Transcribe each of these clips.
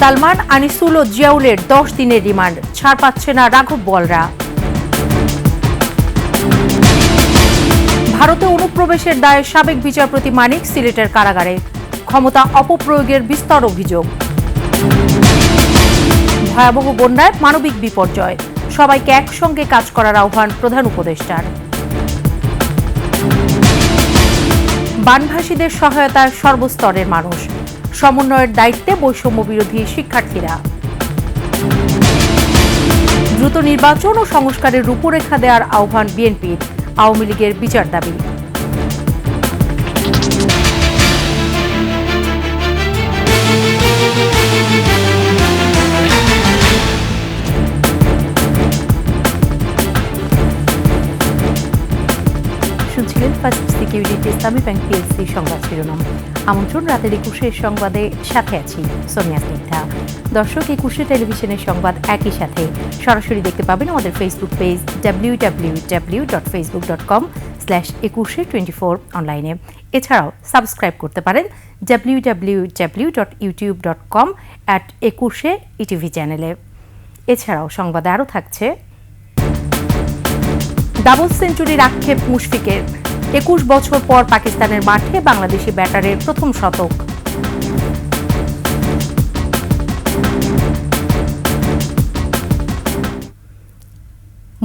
সালমান, আনিসুল ও জিয়াউলের 10 দিনের রিমান্ড, ছাড় পাচ্ছে না রাঘব বোয়ালরা। ভারতে অনুপ্রবেশের দায়ে সাবেক বিচারপতি মানিক সিলেটের কারাগারে, ক্ষমতা অপপ্রয়োগের বিস্তর অভিযোগ। ভয়াবহ বন্যায় মানবিক বিপর্যয়, সবাইকে একসঙ্গে কাজ করার আহ্বান প্রধান উপদেষ্টার। বানভাসীদের সহায়তায় সর্বস্তরের মানুষ, সমন্বয়ের দায়িত্বে বৈষম্য বিরোধী শিক্ষার্থীরা। দ্রুত নির্বাচন ও সংস্কারের রূপরেখা দেওয়ার আহ্বান বিএনপির, আওয়ামী লীগের বিচার দাবি। শুনছিলেন ফার্স্ট সিকিউরিটি ইসলামী ব্যাংক পিএলসি সংবাদ শিরোনাম। আমন্ত্রণ রাতের 21 সংবাদে, সাথে আছি সোনিয়া স্নিগ্ধা। দর্শক, 21 টেলিভিশনের সংবাদ একই সাথে সরাসরি দেখতে পাবেন আমাদের ফেসবুক পেজ www.facebook.com/2124 অনলাইনে। এছাড়াও সাবস্ক্রাইব করতে পারেন www.youtube.com/21 চ্যানেলে। এছাড়াও সংবাদে আরও থাকছে: ডাবল সেঞ্চুরির আক্ষেপ মুশফিকের, 21 বছর পর পাকিস্তানের মাঠে বাংলাদেশি ব্যাটারের প্রথম শতক।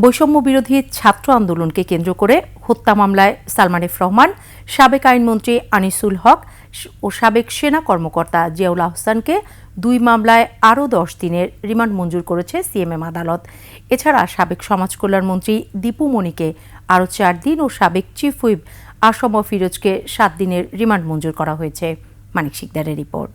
বৈষম্য বিরোধী ছাত্র আন্দোলনকে কেন্দ্র করে হত্যা মামলায় সালমান এফ রহমান, সাবেক আইনমন্ত্রী আনিসুল হক ও সাবেক সেনা কর্মকর্তা জিয়াউল আহসানকে 2 মামলায় আরও 10 দিনের রিমান্ড মঞ্জুর করেছে সিএমএম আদালত। এছাড়া সাবেক সমাজকল্যাণমন্ত্রী দীপু মনিকে আরও 4 দিন ও সাবেক চিফ হুইপ আসম ফিরোজকে 7 দিনের রিমান্ড মঞ্জুর করা হয়েছে। মানিক শিকদারের রিপোর্ট।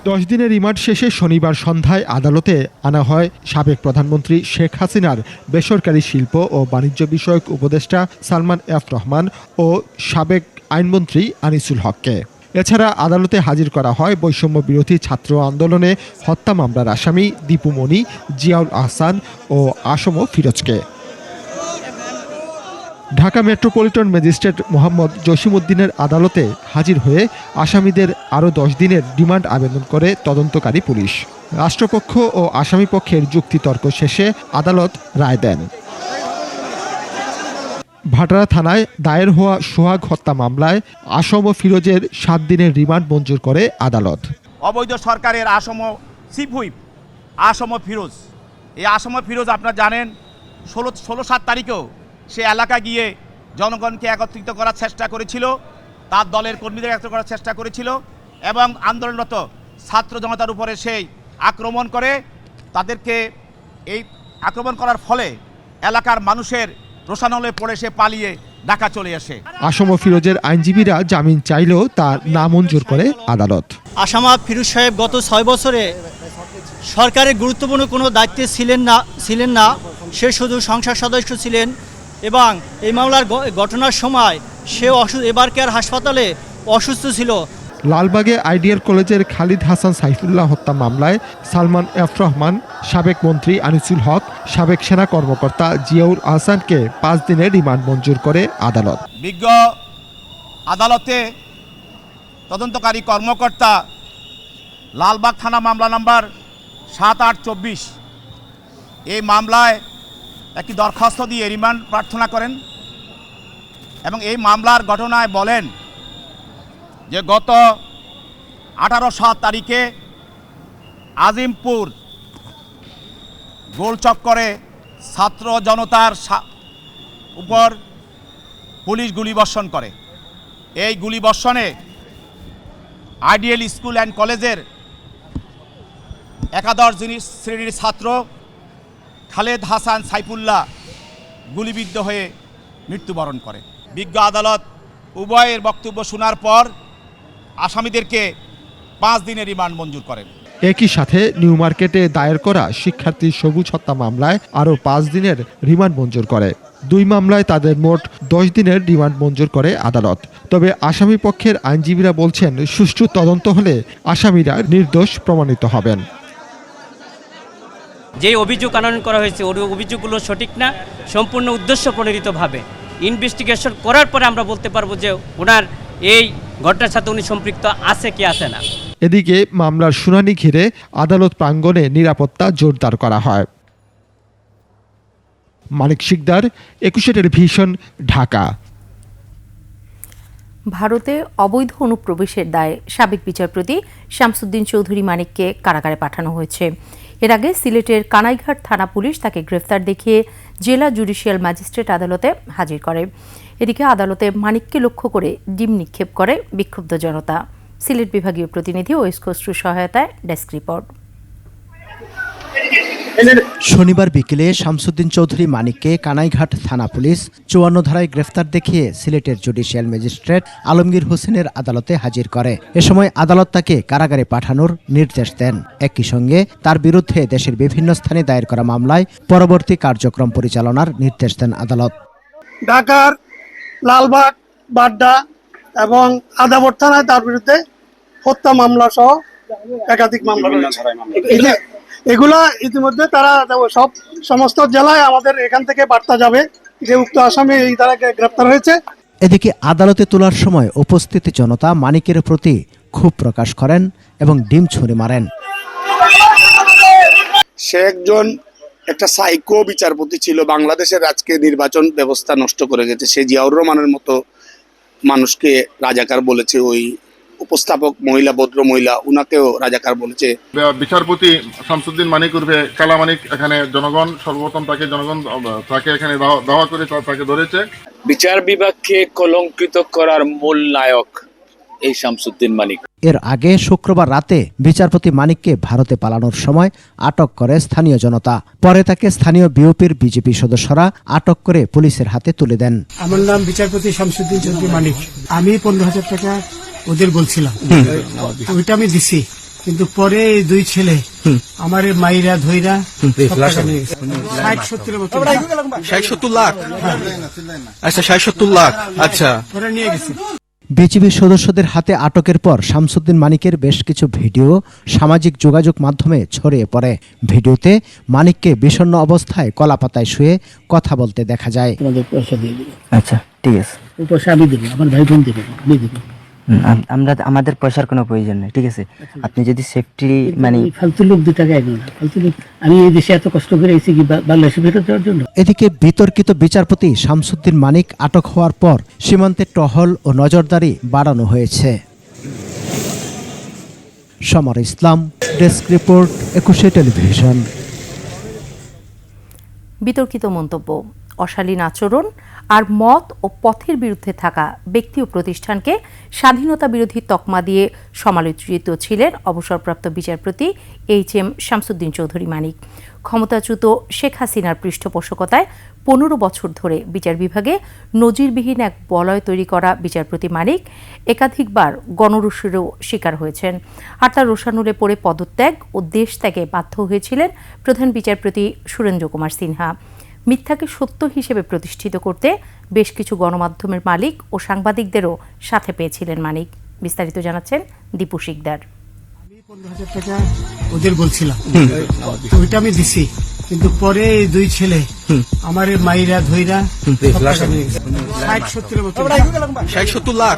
10 দিনের রিমান্ড শেষে শনিবার সন্ধ্যায় আদালতে আনা হয় সাবেক প্রধানমন্ত্রী শেখ হাসিনার বেসরকারি শিল্প ও বাণিজ্য বিষয়ক উপদেষ্টা সালমান এফ রহমান ও সাবেক আইনমন্ত্রী আনিসুল হককে। এছাড়া আদালতে হাজির করা হয় বৈষম্য বিরোধী ছাত্র আন্দোলনে হত্যা মামলার আসামি দীপু মনি, জিয়াউল আহসান ও আসম ফিরোজকে। ঢাকা মেট্রোপলিটন ম্যাজিস্ট্রেট মোহাম্মদ জসিমউদ্দিনের আদালতে হাজির হয়ে আসামিদের আরও 10 দিনের রিমান্ড আবেদন করে তদন্তকারী পুলিশ। রাষ্ট্রপক্ষ ও আসামিপক্ষের যুক্তিতর্ক শেষে আদালত রায় দেন। ভাটারা থানায় দায়ের হওয়া সোহাগ হত্যা মামলায় আসম ফিরোজের 7 দিনের রিমান্ড মঞ্জুর করে আদালত। অবৈধ সরকারের আসম চিফ হুইপ আসম ফিরোজ, এই আসম ফিরোজ আপনারা জানেন 16-7 তারিখেও সে এলাকা গিয়ে জনগণকে একত্রিত করার চেষ্টা করেছিল, তার দলের কর্মীদের একত্রিত করার চেষ্টা করেছিল এবং আন্দোলনরত ছাত্র জনতার উপরে সেই আক্রমণ করে। তাদেরকে এই আক্রমণ করার ফলে এলাকার মানুষের রোষানলে পড়ে সে পালিয়ে ঢাকা চলে আসে। আসম ফিরোজের আইনজীবীরা জামিন চাইলেও তা নামঞ্জুর করে আদালত। আসামা ফিরোজ সাহেব গত 6 বছরে সরকারের গুরুত্বপূর্ণ কোনো দায়িত্বে ছিলেন না। সে শুধু সংসদ সদস্য ছিলেন এবং এই মামলার ঘটনার সময় সে এবারকার হাসপাতালে অসুস্থ ছিল। লালবাগে আইডিয়াল কলেজের খালিদ হাসান সাইফুল্লাহ হত্যা মামলায় সালমান এফ রহমান, সাবেক মন্ত্রী আনিসুল হক, সাবেক সেনা কর্মকর্তা জিয়াউল আহসানকে 5 দিনের রিমান্ড মঞ্জুর করে আদালত। বিজ্ঞ আদালতে তদন্তকারী কর্মকর্তা লালবাগ থানা মামলা নাম্বার 7824 এই মামলায় একটি দরখাস্ত দিয়ে রিমান্ড প্রার্থনা করেন এবং এই মামলার ঘটনায় বলেন যে গত 18-7 তারিখে আজিমপুর গোলচক্করে ছাত্র জনতার উপর পুলিশ গুলিবর্ষণ করে। এই গুলিবর্ষণে আইডিয়াল স্কুল অ্যান্ড কলেজের 11 শ্রেণীর ছাত্র খালেদ হাসান সাইফুল্লাহ গুলিবিদ্ধ হয়ে মৃত্যুবরণ করে। বিজ্ঞ আদালত উভয়ের বক্তব্য শোনার পর আসামিদেরকে 5 দিনের রিমান্ড মঞ্জুর করেন। একই সাথে নিউ মার্কেটে দায়ের করা শিক্ষার্থী সবুজ হত্যা মামলায় আরও 5 দিনের রিমান্ড মঞ্জুর করে। 2 মামলায় তাদের মোট 10 দিনের রিমান্ড মঞ্জুর করে আদালত। তবে আসামি পক্ষের আইনজীবীরা বলছেন, সুষ্ঠু তদন্ত হলে আসামিরা নির্দোষ প্রমাণিত হবেন। যে অভিযোগ আনয়ন করা হয়েছে ওই অভিযোগগুলো সঠিক না, সম্পূর্ণ উদ্দেশ্য প্রণোদিতভাবে ইনভেস্টিগেশন করার পরে আমরা বলতে পারবো যে ওনার এই ঘটনার সাথে উনি সম্পৃক্ত আছে কি আছে না। এদিকে মামলার শুনানি ঘিরে আদালত প্রাঙ্গণে নিরাপত্তা জোরদার করা হয়। মানিক শিকদার, ২১ টেলিভিশন, ঢাকা। ভারতে অবৈধ অনুপ্রবেশের দায়ে সাবেক বিচারপতি শামসুদ্দিন চৌধুরী মানিককে কারাগারে পাঠানো হয়েছে। এর আগে সিলেটের কানাইঘাট থানা পুলিশ তাকে গ্রেফতার দেখিয়ে জেলা জুডিশিয়াল ম্যাজিস্ট্রেট আদালতে হাজির করে। এদিকে আদালতে মানিককে লক্ষ্য করে ডিম নিক্ষেপ করে বিক্ষুব্ধ জনতা। সিলেট বিভাগীয় প্রতিনিধি ওয়েস খসরুর সহায়তায় ডেস্ক রিপোর্ট। শনিবার বিকেলে শামসুদ্দিন চৌধুরী মানিককে কানাইঘাট থানা পুলিশ ৫৪ ধারায় গ্রেফতার দেখিয়ে সিলেটের জুডিশিয়াল ম্যাজিস্ট্রেট আলমগীর হোসেনের আদালতে হাজির করে। এ সময় আদালত তাকে কারাগারে পাঠানোর নির্দেশ দেন। একই সঙ্গে তার বিরুদ্ধে দেশের বিভিন্ন স্থানে দায়ের করা মামলায় পরবর্তী কার্যক্রম পরিচালনার নির্দেশ দেন আদালত। ঢাকার লালবাগ, বাড্ডা এবং আদাবর থানায় তার বিরুদ্ধে হত্যা মামলা সহ একাধিক মামলা রয়েছে। এগুলা ইতিমধ্যে তারা সমস্ত জেলায় আমাদের এখান থেকে বার্তা যাবে যে উক্ত আসামি এই দ্বারা গ্রেপ্তার হয়েছে। এদিকে আদালতে তোলার সময় উপস্থিত জনতা মানিকের প্রতি ক্ষোভ প্রকাশ করেন এবং ডিম ছুঁড়ে মারেন। সে একটা সাইকো বিচারপতি ছিল, বাংলাদেশের আজকে নির্বাচন ব্যবস্থা নষ্ট করে গেছে। সে জিয়াউর রহমানের মতো মানুষকে রাজাকার বলেছে, ওই উপস্থাপক মহিলা, ভদ্র মহিলা, উনাকেও রাজাকার বলেছে। বিচারপতি শামসুদ্দিন মানিক উর্ফে কালা মানিক, এখানে জনগণ সর্বপ্রথম তাকে এখানে দাওয়া করে তাকে ধরেছে। বিচার বিভাগকে কলঙ্কিত করার মূল নায়ক এই শামসুদ্দিন মানিক। এর আগে শুক্রবার রাতে বিচারপতি মানিককে ভারতে পালানোর সময় আটক করে স্থানীয় জনতা। পরে তাকে স্থানীয় বিওপির বিজেপি সদস্যরা আটক করে পুলিশের হাতে তুলে দেন। আমার নাম বিচারপতি শামসুদ্দিন চৌধুরী মানিক। আমি ১৫,০০০ টাকা ওদের বলছিলাম, ওইটা আমি দিছি, কিন্তু পরে এই দুই ছেলে আমার মাইরা ধইরা ৬০-৭০ লাখ। আচ্ছা ৬০-৭০ লাখ, আচ্ছা পরে নিয়ে গেছে। বিজিবি সদস্যদের হাতে আটকের পর শামসুদ্দিন মানিকের বেশ কিছু ভিডিও সামাজিক যোগাযোগ মাধ্যমে ছড়িয়ে পড়ে। ভিডিওতে মানিককে বিষণ্ণ অবস্থায় কলাপাতায় শুয়ে কথা বলতে দেখা যায়। আচ্ছা ঠিক আছে, পয়সা আমি দেবো, আমার ভাই বোন দেবে, আমি দেবো। আমাদের পয়সার কোনো প্রয়োজন নেই, ঠিক আছে? আপনি যদি সেফটি মানে ফালতু লোক ২ টাকা এগো না, ফালতু লোক। আমি এই দেশে এত কষ্ট করে এসেছি কি বাংলাদেশে ফেরত দেওয়ার জন্য? এদিকে বিতর্কিত বিচারপতি শামসুদ্দিন মানিক আটক হওয়ার পর সীমান্তে টহল ও নজরদারি বাড়ানো হয়েছে। সমর ইসলাম, ডেস্ক রিপোর্ট, ২১ টেলিভিশন। বিতর্কিত মন্তব্য, অশালীন আচরণ আর মত ও পথের বিরুদ্ধে থাকা ব্যক্তি ও প্রতিষ্ঠানকে স্বাধীনতা বিরোধী তকমা দিয়ে সমালোচিত ছিলেন অবসরপ্রাপ্ত বিচারপতি এইচ.এম. শামসুদ্দিন চৌধুরী মানিক। ক্ষমতাচ্যুত শেখ হাসিনার পৃষ্ঠপোষকতায় ১৫ বছর ধরে বিচার বিভাগে নজিরবিহীন এক বলয় তৈরি করা বিচারপতি মানিক একাধিকবার গণরোষেরও শিকার হয়েছেন। আর তার রোষানলে পড়ে পদত্যাগ ও দেশ ত্যাগে বাধ্য হয়েছিলেন প্রধান বিচারপতি সুরেন্দ্র কুমার সিনহা। মিথ্যাকে সত্য হিসেবে প্রতিষ্ঠিত করতে বেশ কিছু গণমাধ্যমের মালিক ও সাংবাদিকদেরও সাথে পেয়েছিলেন মানিক। বিস্তারিত জানাচ্ছেন দীপু শিকদার। আমি ১৫,০০০ টাকা ওদের বলছিলাম, ওইটা আমি দিছি, কিন্তু পরে এই দুই ছেলে আমার মাইরা ধইরা ৬০-৭০ লাখ।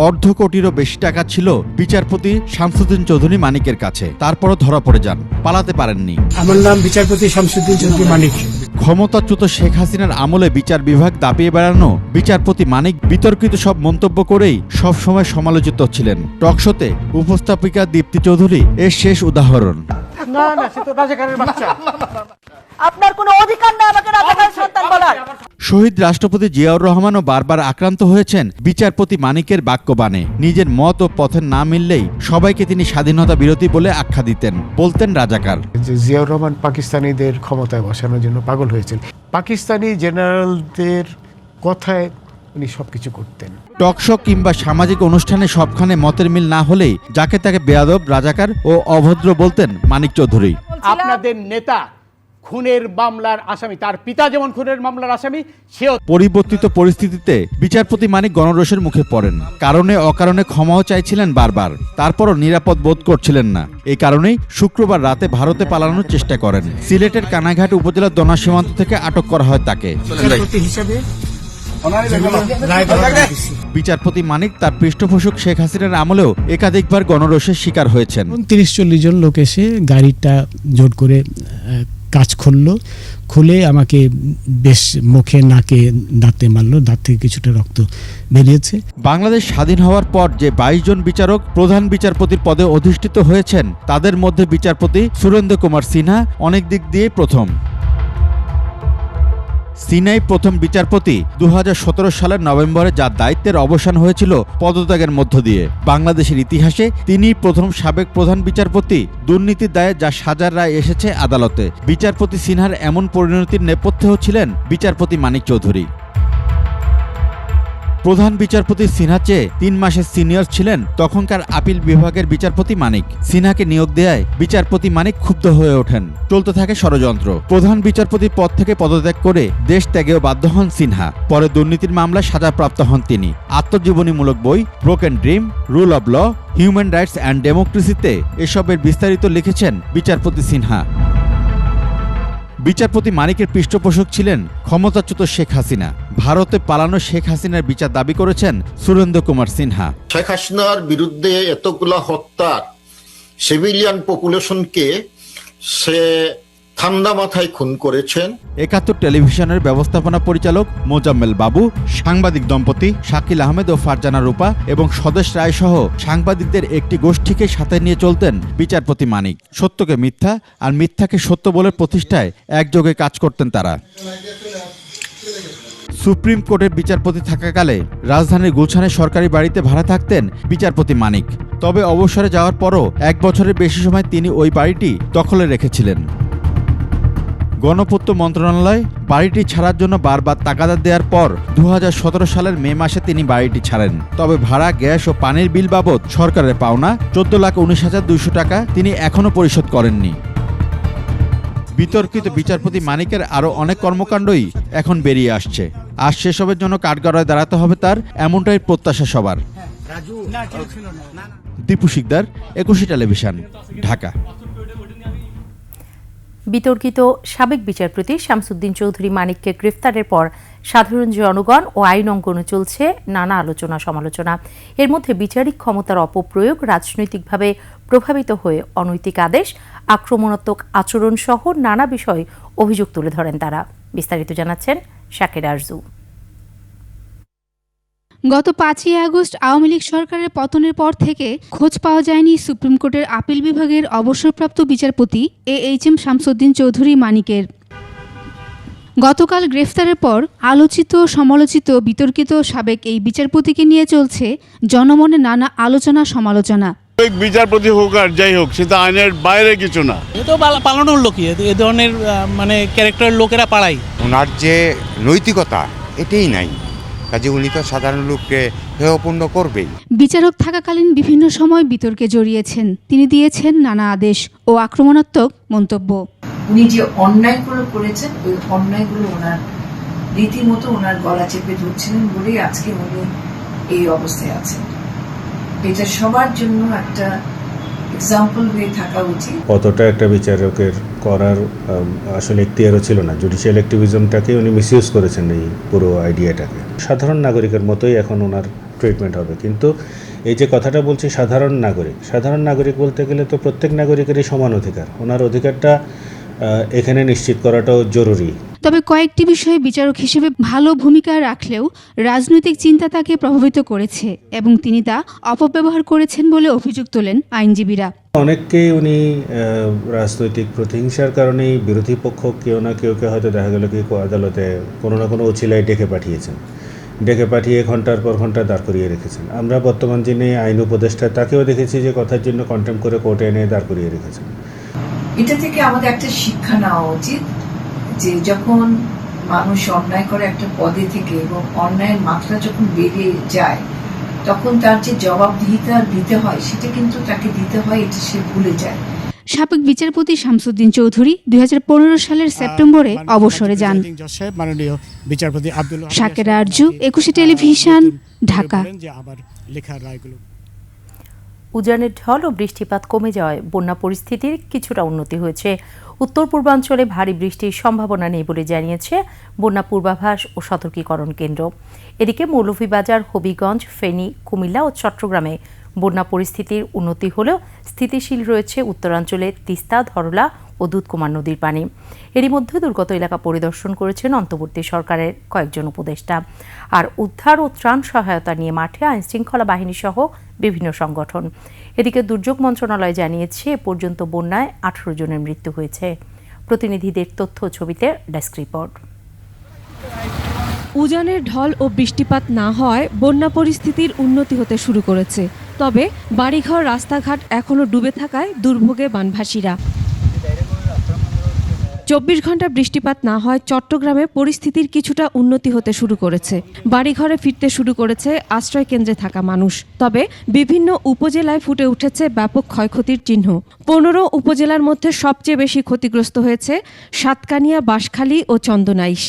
অর্ধ কোটিরও বেশি টাকা ছিল বিচারপতি শামসুদ্দিন চৌধুরী মানিকের কাছে, তারপরও ধরা পড়ে যান, পালাতে পারেননি। আমার নাম বিচারপতি শামসুদ্দিন চৌধুরী মানিক। ক্ষমতাচ্যুত শেখ হাসিনার আমলে বিচার বিভাগ দাপিয়ে বেড়ানো বিচারপতি মানিক বিতর্কিত সব মন্তব্য করেই সবসময় সমালোচিত ছিলেন। টকশোতে উপস্থাপিকা দীপ্তি চৌধুরী এর শেষ উদাহরণ। আপনার কোনো অধিকার নেই আমাকে রাজাকারের সন্তান বলার। শহীদ রাষ্ট্রপতি জিয়াউর রহমানও বারবার আক্রান্ত হয়েছেন বিচারপতি মানিকের বাক্যবাণে। নিজের মত ও পথের না মিললেই সবাইকে তিনি স্বাধীনতা বিরোধী বলে আখ্যা দিতেন, বলতেন রাজাকার। জিয়াউর রহমান পাকিস্তানিদের ক্ষমতায় বসানোর জন্য পাগল হয়েছেন। পাকিস্তানি জেনারেলদের কথায় উনি সবকিছু করতেন। টকশো কিংবা সামাজিক অনুষ্ঠানে সবখানে মতের মিল না হলেই যাকে তাকে বেয়াদব, রাজাকার ও অভদ্র বলতেন মানিক চৌধুরী। আপনাদের নেতা খুনের মামলার আসামি, তার পিতা যেমন খুনের মামলার আসামি, সেও। পরিবর্তিত পরিস্থিতিতে বিচারপতি মানিক গণরোষের মুখে পড়েন। কারণে অকারণে ক্ষমাও চাইছিলেন বারবার, তারপরও নিরাপদ বোধ করছিলেন না। এই কারণেই শুক্রবার রাতে ভারতে পালানোর চেষ্টা করেন। সিলেটের কানাইঘাট উপজেলার দোনা সীমান্ত থেকে আটক করা হয় তাকে। হিসাবে বিচারপতি মানিক তার পৃষ্ঠপোষক শেখ হাসিনার আমলেও একাধিকবার গণরোষের শিকার হয়েছেন। 30-40 জন লোক এসে গাড়িটা জোর করে কাজ খুলে আমাকে বেশ মুখে নাকে দাঁতে মারলো, দাঁত থেকে কিছুটা রক্ত বেরিয়েছে। বাংলাদেশ স্বাধীন হওয়ার পর যে 22 জন বিচারক প্রধান বিচারপতির পদে অধিষ্ঠিত হয়েছেন তাদের মধ্যে বিচারপতি সুরেন্দ্র কুমার সিনহা অনেক দিক দিয়ে প্রথম। সিনহাই প্রথম বিচারপতি 2017 সালের নভেম্বরে যার দায়িত্বের অবসান হয়েছিল পদত্যাগের মধ্য দিয়ে। বাংলাদেশের ইতিহাসে তিনিই প্রথম সাবেক প্রধান বিচারপতি দুর্নীতির দায়ে যা সাজার রায় এসেছে আদালতে। বিচারপতি সিনহার এমন পরিণতির নেপথ্যেও ছিলেন বিচারপতি মানিক চৌধুরী। প্রধান বিচারপতি সিনহার চেয়ে 3 মাসের সিনিয়র ছিলেন তখনকার আপিল বিভাগের বিচারপতি মানিক। সিনহাকে নিয়োগ দেয়ায় বিচারপতি মানিক ক্ষুব্ধ হয়ে ওঠেন। চলতে থাকে ষড়যন্ত্র। প্রধান বিচারপতির পদ থেকে পদত্যাগ করে দেশ ত্যাগেও বাধ্য হন সিনহা। পরে দুর্নীতির মামলায় সাজাপ্রাপ্ত হন তিনি। আত্মজীবনীমূলক বই broken dream, rule of law, human rights and ডেমোক্রেসিতে এসবের বিস্তারিত লিখেছেন বিচারপতি সিনহা। বিচারপতি মানিকের পৃষ্ঠপোষক ছিলেন ক্ষমতাচ্যুত শেখ হাসিনা। ভারতে পালানো শেখ হাসিনার বিচার দাবি করেছেন সুরেন্দ্র কুমার সিনহা। শেখ হাসিনার বিরুদ্ধে এতগুলা হত্যার সিভিলিয়ান পপুলেশনকে সে ঠান্ডা মাথায় খুন করেছেন। ৭১ টেলিভিশনের ব্যবস্থাপনা পরিচালক মোজাম্মেল বাবু, সাংবাদিক দম্পতি শাকিল আহমেদ ও ফারজানা রূপা এবং স্বদেশ রায় সহ সাংবাদিকদের একটি গোষ্ঠীকে সাথে নিয়ে চলতেন বিচারপতি মানিক। সত্যকে মিথ্যা আর মিথ্যাকে সত্য বলে প্রতিষ্ঠায় একযোগে কাজ করতেন তারা। সুপ্রিম কোর্টের বিচারপতি থাকাকালে রাজধানীর গুলশানে সরকারি বাড়িতে ভাড়া থাকতেন বিচারপতি মানিক। তবে অবসরে যাওয়ার পরও 1 বছরের বেশি সময় তিনি ওই বাড়িটি দখলে রেখেছিলেন। গণপূর্ত মন্ত্রণালয় বাড়িটি ছাড়ার জন্য বারবার তাগাদা দেওয়ার পর 2017 সালের মে মাসে তিনি বাড়িটি ছাড়েন। তবে ভাড়া, গ্যাস ও পানির বিল বাবদ সরকারের পাওনা 14,19,200 টাকা তিনি এখনও পরিশোধ করেননি। বিতর্কিত বিচারপতি মানিকের আরও অনেক কর্মকাণ্ডই এখন বেরিয়ে আসছে। আর সেসবের জন্য কাঠগড়ায় দাঁড়াতে হবে তার, এমনটাই প্রত্যাশা সবার। দীপু শিকদার, 21 টেলিভিশন, ঢাকা। বিতর্কিত সাবেক বিচারপতি শামসুদ্দিন চৌধুরী মানিককে গ্রেফতারের পর সাধারণ জনগণ ও আইন অঙ্গনে চলছে নানা আলোচনা সমালোচনা। এর মধ্যে বিচারিক ক্ষমতার অপপ্রয়োগ, রাজনৈতিকভাবে প্রভাবিত হয়ে অনৈতিক আদেশ, আক্রমণাত্মক আচরণ সহ নানা বিষয়ে অভিযোগ তুলে ধরেন তারা। বিস্তারিত জানাচ্ছেন শাকের আরজু। গত 5ই আগস্ট আওয়ামী লীগ সরকারের পতনের পর থেকে খোঁজ পাওয়া যায়নি সুপ্রিম কোর্টের আপিল বিভাগের অবসরপ্রাপ্ত বিচারপতি AHM শামসুদ্দিন চৌধুরী মানিকের। গতকাল গ্রেফতারের পর আলোচিত, সমালোচিত, বিতর্কিত সাবেক এই বিচারপতিকে নিয়ে চলছে জনমনে নানা আলোচনা সমালোচনা। বিচারপতি হোক আর যাই হোক, সেটা আইনের বাইরে কিছু না। এ তো পালানোর লোকই, এ ধরনের মানে ক্যারেক্টারের লোকেরা পাড়ায়। ওনার যে নৈতিকতা এটাই নাই, কাজে উনি তো সাধারণ লোককে হেয়পূর্ণ করবেই। বিচারক থাকাকালীন বিভিন্ন সময় বিতর্কে জড়িয়েছেন। তিনি দিয়েছেন নানা আদেশ ও আক্রমণাত্মক মন্তব্য। উনি যে অন্যায়গুলো করেছেন, ওই অন্যায়গুলো ওনার রীতিমতো ওনার গলা চেপে ধরছিলেন বলেই আজকে উনি এই অবস্থায় আছেন। এটা সবার জন্য একটা এক্সাম্পল হয়ে থাকা উচিত। কতটা একটা বিচারকের করার আসলে এখতিয়ারও ছিল না। জুডিশিয়াল অ্যাক্টিভিজমটাকে উনি মিসইউজ করেছেন এই পুরো আইডিয়াটাকে। সাধারণ নাগরিকের মতোই এখন ওনার ট্রিটমেন্ট হবে। কিন্তু এই যে কথাটা বলছি সাধারণ নাগরিক বলতে গেলে তো প্রত্যেক নাগরিকেরই সমান অধিকার। ওনার অধিকারটা এখানে নিশ্চিত করাটাও জরুরি। তবে কয়েকটি বিষয়ে বিচারক হিসেবে ভালো ভূমিকা রাখলেও রাজনৈতিক চিন্তা তাকে প্রভাবিত করেছে এবং তিনি তা অপব্যবহার করেছেন বলে অভিযোগ তোলেন আইনজীবীরা। অনেককেই উনি রাজনৈতিক প্রতিহিংসার কারণেই বিরোধী পক্ষ কেউ না কেউকে হয়তো দেখা গেল কি আদালতে কোনো না কোনো অছিলায় ডেকে পাঠিয়ে ঘন্টার পর ঘন্টা দাঁড় করিয়ে রেখেছেন। আমরা বর্তমান যিনি আইন উপদেষ্টা তাকেও দেখেছি যে কথার জন্য কন্টেম্প করে কোর্টে এনে দাঁড় করিয়ে রেখেছেন। এটা থেকে আমাদের একটা শিক্ষা নেওয়া উচিত যে যখন মানুষ অন্যায় করে একটা পদে থেকে এবং অন্যায়ের মাত্রা যখন বেড়ে যায়, তখন তার যে জবাবদিহিতা দিতে হয় সেটা কিন্তু তাকে দিতে হয়, এটা সে ভুলে যায়। সাবেক বিচারপতি শামসুদ্দিন চৌধুরী 2015 সালের সেপ্টেম্বরে অবসরে যান। শাকেরা আরজু, 21 টেলিভিশন, ঢাকা। উজানের ঢল ও বৃষ্টিপাত কমে যাওয়ায় বন্যা পরিস্থিতির কিছুটা উন্নতি হয়েছে। উত্তর পূর্বাঞ্চলে ভারী বৃষ্টির সম্ভাবনা নেই বলে জানিয়েছে বন্যা পূর্বাভাস ও সতর্কীকরণ কেন্দ্র। এদিকে মৌলভীবাজার, হবিগঞ্জ, ফেনী, কুমিল্লা ও চট্টগ্রামে বন্যা পরিস্থিতির উন্নতি হলেও স্থিতিশীল রয়েছে উত্তরাঞ্চলে তিস্তা, ধরলা ও দুধকুমার নদীর পানি। এরই মধ্যে দুর্গত এলাকা পরিদর্শন করেছেন অন্তর্বর্তী সরকারের কয়েকজন উপদেষ্টা। আর উদ্ধার ও ত্রাণ সহায়তা নিয়ে মাঠে আইনশৃঙ্খলা বাহিনী সহ বিভিন্ন সংগঠন। এদিকে দুর্যোগ মন্ত্রণালয় জানিয়েছে এ পর্যন্ত বন্যায় 18 জনের মৃত্যু হয়েছে। প্রতিনিধিদের তথ্য ছবিতে ডেস্ক রিপোর্ট। উজানের ঢল ও বৃষ্টিপাত না হওয়ায় বন্যা পরিস্থিতির উন্নতি হতে শুরু করেছে। তবে বাড়িঘর, রাস্তাঘাট এখনও ডুবে থাকায় দুর্ভোগে বানভাসীরা। 24 ঘন্টা বৃষ্টিপাত না হয় চট্টগ্রামে পরিস্থিতির কিছুটা উন্নতি হতে শুরু করেছে। বাড়িঘরে ফিরতে শুরু করেছে আশ্রয় কেন্দ্রে থাকা মানুষ। তবে বিভিন্ন উপজেলায় ফুটে উঠেছে ব্যাপক ক্ষয়ক্ষতির চিহ্ন। 15 উপজেলার মধ্যে সবচেয়ে বেশি ক্ষতিগ্রস্ত হয়েছে সাতকানিয়া, বাঁশখালী ও চন্দনাইশ।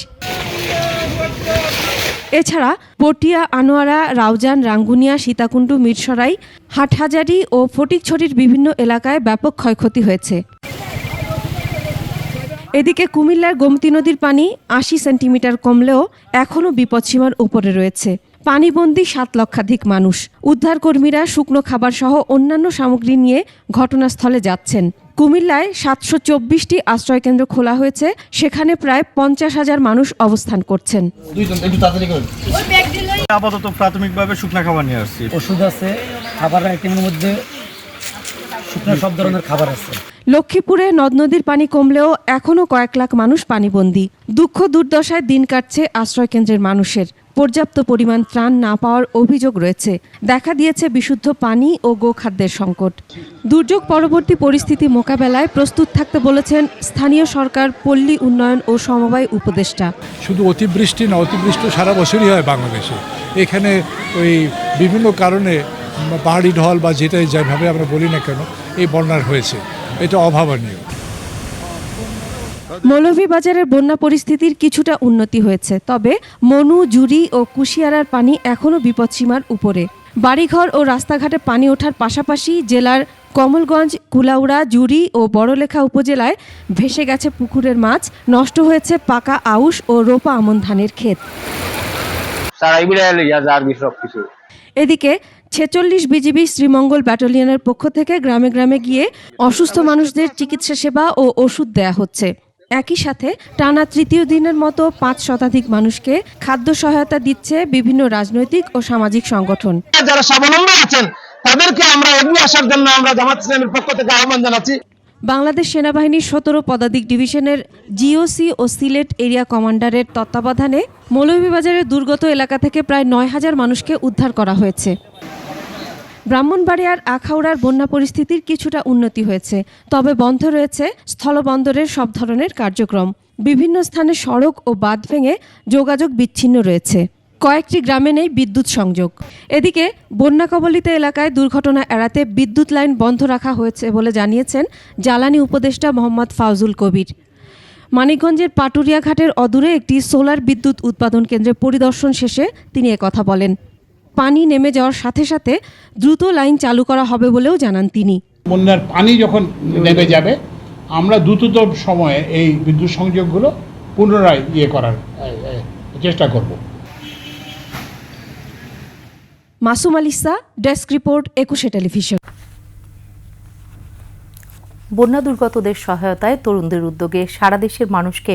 এছাড়া পটিয়া, আনোয়ারা, রাউজান, রাঙ্গুনিয়া, সীতাকুণ্ডু, মিরসরাই, হাটহাজারী ও ফটিকছড়ির বিভিন্ন এলাকায় ব্যাপক ক্ষয়ক্ষতি হয়েছে। এদিকে কুমিল্লার গোমতী নদীর পানি 80 সেন্টিমিটার কমলেও এখনও বিপদসীমার উপরে রয়েছে। পানিবন্দী 7 লক্ষাধিক মানুষ। উদ্ধারকর্মীরা শুকনো খাবার সহ অন্যান্য সামগ্রী নিয়ে ঘটনাস্থলে যাচ্ছেন। কুমিল্লায় 724টি আশ্রয়কেন্দ্র খোলা হয়েছে, সেখানে প্রায় 50,000 মানুষ অবস্থান করছেন। আপাতত প্রাথমিকভাবে শুকনা খাবার নিয়ে আসছি। ওষুধ আছে, খাবার আইটেমের মধ্যে শুকনো সব ধরনের খাবার আছে। লক্ষ্মীপুরে নদ নদীর পানি কমলেও এখনও কয়েক লাখ মানুষ পানিবন্দী। দুঃখ দুর্দশায় দিন কাটছে আশ্রয়কেন্দ্রের মানুষের। পর্যাপ্ত পরিমাণ ত্রাণ না পাওয়ার অভিযোগ রয়েছে। দেখা দিয়েছে বিশুদ্ধ পানি ও গোখাদ্যের সংকট। দুর্যোগ পরবর্তী পরিস্থিতি মোকাবেলায় প্রস্তুত থাকতে বলেছেন স্থানীয় সরকার, পল্লী উন্নয়ন ও সমবায় উপদেষ্টা। শুধু অতিবৃষ্টি না, অতিবৃষ্টি সারা বছরই হয় বাংলাদেশে। এখানে ওই বিভিন্ন কারণে পাহাড়ি ঢল বা যেভাবে আমরা বলি না কেন, এই বন্যার হয়েছে, এটা অভাবনীয়। মৌলভীবাজারের বন্যা পরিস্থিতির কিছুটা উন্নতি হয়েছে। তবে মনু, জুরি ও কুশিয়ারার পানি এখনও বিপদসীমার উপরে। বাড়িঘর ও রাস্তাঘাটে পানি ওঠার পাশাপাশি জেলার কমলগঞ্জ, কুলাউড়া, জুরি ও বড়লেখা উপজেলায় ভেসে গেছে পুকুরের মাছ, নষ্ট হয়েছে পাকা আউশ ও রোপা আমন ধানের ক্ষেত। এদিকে 46 বিজিবি শ্রীমঙ্গল ব্যাটালিয়নের পক্ষ থেকে গ্রামে গ্রামে গিয়ে অসুস্থ মানুষদের চিকিৎসা সেবা ও ওষুধ দেয়া হচ্ছে। একই সাথে টানা তৃতীয় দিনের মতো 5 শতাধিক মানুষকে খাদ্য সহায়তা দিচ্ছে বিভিন্ন রাজনৈতিক ও সামাজিক সংগঠন। যারা স্বাবলম্বী আছেন তাদেরকে আমরা এগিয়ে আসার জন্য আমরা জামাত ইসলামের পক্ষ থেকে আহ্বান জানাচ্ছি। বাংলাদেশ সেনাবাহিনীর 17 পদাতিক ডিভিশনের জিওসি ও সিলেট এরিয়া কমান্ডারের তত্ত্বাবধানে মৌলভীবাজারের দুর্গত এলাকা থেকে প্রায় 9,000 মানুষকে উদ্ধার করা হয়েছে। ব্রাহ্মণবাড়িয়ার আখাউড়ার বন্যা পরিস্থিতির কিছুটা উন্নতি হয়েছে। তবে বন্ধ রয়েছে স্থলবন্দরের সব ধরনের কার্যক্রম। বিভিন্ন স্থানে সড়ক ও বাঁধ ভেঙে যোগাযোগ বিচ্ছিন্ন রয়েছে। কয়েকটি গ্রামে নেই বিদ্যুৎ সংযোগ। এদিকে বন্যা কবলিত এলাকায় দুর্ঘটনা এড়াতে বিদ্যুৎ লাইন বন্ধ রাখা হয়েছে বলে জানিয়েছেন জ্বালানি উপদেষ্টা মোহাম্মদ ফাউজুল কবির। মানিকগঞ্জের পাটুরিয়া ঘাটের অদূরে একটি সোলার বিদ্যুৎ উৎপাদন কেন্দ্রে পরিদর্শন শেষে তিনি একথা বলেন। পানি নেমে যাওয়ার সাথে সাথে দ্রুত লাইন চালু করা হবে বলেও জানান তিনি। বন্যার পানি যখন নেমে যাবে, আমরা দ্রুততম সময়ে এই বিদ্যুৎ সংযোগগুলো পুনরায় করার চেষ্টা করব। Masum আলিসা, desk report, 21 television. বন্যা দুর্গতদের সহায়তায় তরুণদের উদ্যোগে সারা দেশের মানুষকে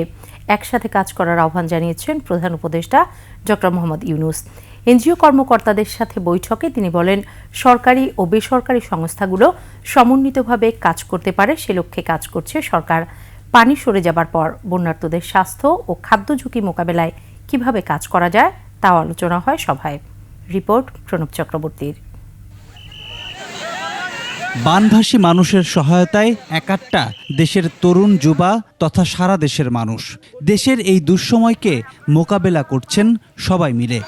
একসাথে কাজ করার আহ্বান জানিয়েছেন প্রধান উপদেষ্টা ডক্টর মোহাম্মদ ইউনূস। এনজিও কর্মকর্তাদের সাথে বৈঠকে তিনি বলেন, সরকারি ও বেসরকারি সংস্থাগুলো সমন্বিতভাবে কাজ করতে পারে, সে লক্ষ্যে কাজ করছে সরকার। পানি সরে যাবার পর বন্যার্তদের স্বাস্থ্য ও খাদ্য ঝুঁকি মোকাবেলায় কিভাবে কাজ করা যায় তাও আলোচনা হয় সভায়। রিপোর্ট প্রণব চক্রবর্তীর। বানভাসী মানুষের সহায়তায় একাট্টা দেশের তরুণ যুবা তথা সারা দেশের মানুষ। দেশের এই দুঃসময়কে মোকাবেলা করছেন সবাই মিলে।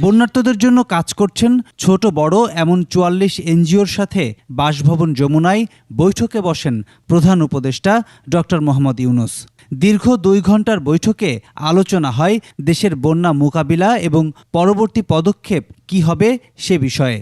বন্যার্তদের জন্য কাজ করছেন ছোট বড় এমন 44 এনজিওর সাথে বাসভবন যমুনায় বৈঠকে বসেন প্রধান উপদেষ্টা ডক্টর মোহাম্মদ ইউনূস। দীর্ঘ 2 ঘন্টার বৈঠকে আলোচনা হয় দেশের বন্যা মোকাবিলা এবং পরবর্তী পদক্ষেপ কী হবে সে বিষয়ে।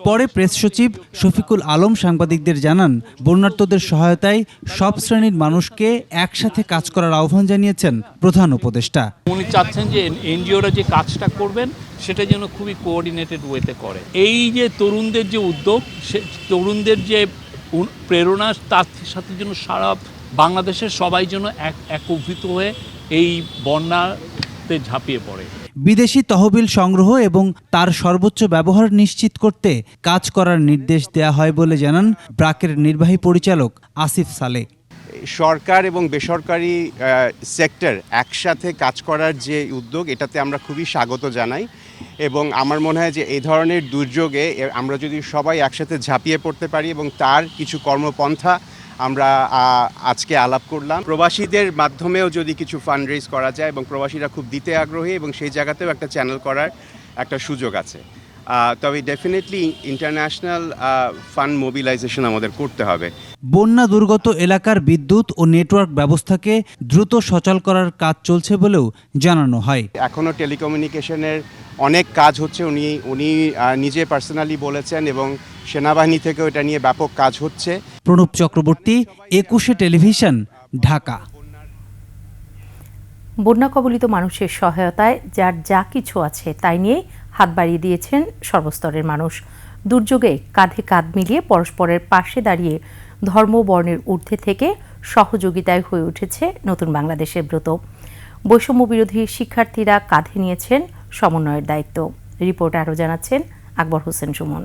পরে প্রেস সচিব শফিকুল আলম সাংবাদিকদের জানান, বন্যার্তদের সহায়তায় সব শ্রেণীর মানুষকে একসাথে কাজ করার আহ্বান জানিয়েছেন প্রধান উপদেষ্টা। উনি চাচ্ছেন যে এনজিওরা যে কাজটা করবেন সেটা যেন খুবই কোঅর্ডিনেটেড ওয়েতে করে। এই যে তরুণদের যে উদ্যোগ, সে তরুণদের যে প্রেরণা, তার সাথে যেন সারা বাংলাদেশের সবাই যেন একত্রিত হয়ে এই বন্যাতে ঝাঁপিয়ে পড়ে। বিদেশি তহবিল সংগ্রহ এবং তার সর্বোচ্চ ব্যবহার নিশ্চিত করতে কাজ করার নির্দেশ দেয়া হয় বলে জানান ব্র্যাকের নির্বাহী পরিচালক আসিফ সালে। সরকার এবং বেসরকারি সেক্টর একসাথে কাজ করার যে উদ্যোগ, এটাতে আমরা খুবই স্বাগত জানাই এবং আমার মনে হয় যে এই ধরনের দুর্যোগে আমরা যদি সবাই একসাথে ঝাঁপিয়ে পড়তে পারি এবং তার কিছু কর্মপন্থা আমরা আজকে আলাপ করলাম। প্রবাসীদের মাধ্যমেও যদি কিছু ফান্ড রেজ করা যায় এবং প্রবাসীরা খুব দিতে আগ্রহী এবং সেই জায়গাতেও একটা চ্যানেল করার একটা সুযোগ আছে, তবে ডেফিনেটলি ইন্টারন্যাশনাল ফান্ড মোবিলাইজেশন আমাদের করতে হবে। বন্যা দুর্গত এলাকার বিদ্যুৎ ও নেটওয়ার্ক ব্যবস্থাকে দ্রুত সচল করার কাজ চলছে বলেও জানানো হয়। এখনও টেলিকমিউনিকেশনের অনেক কাজ হচ্ছে, উনি নিজে পার্সোনালি বলেছেন এবং সেনাবাহিনী থেকেও এটা নিয়ে ব্যাপক কাজ হচ্ছে। প্রণব চক্রবর্তী, 21 টেলিভিশন, ঢাকা। বন্যা কবলিত মানুষের সহায়তায় যার যা কিছু আছে তাই নিয়ে হাত বাড়িয়ে দিয়েছেন সর্বস্তরের মানুষ। দুর্যোগে কাঁধে কাঁধ মিলিয়ে পরস্পরের পাশে দাঁড়িয়ে ধর্ম বর্ণের ঊর্ধ্বে থেকে সহযোগিতায় হয়ে উঠেছে নতুন বাংলাদেশের ব্রত। বৈষম্য বিরোধী শিক্ষার্থীরা কাঁধে নিয়েছেন সমন্বয়ের দায়িত্ব। রিপোর্ট আরও জানাচ্ছেন আকবর হোসেন সুমন।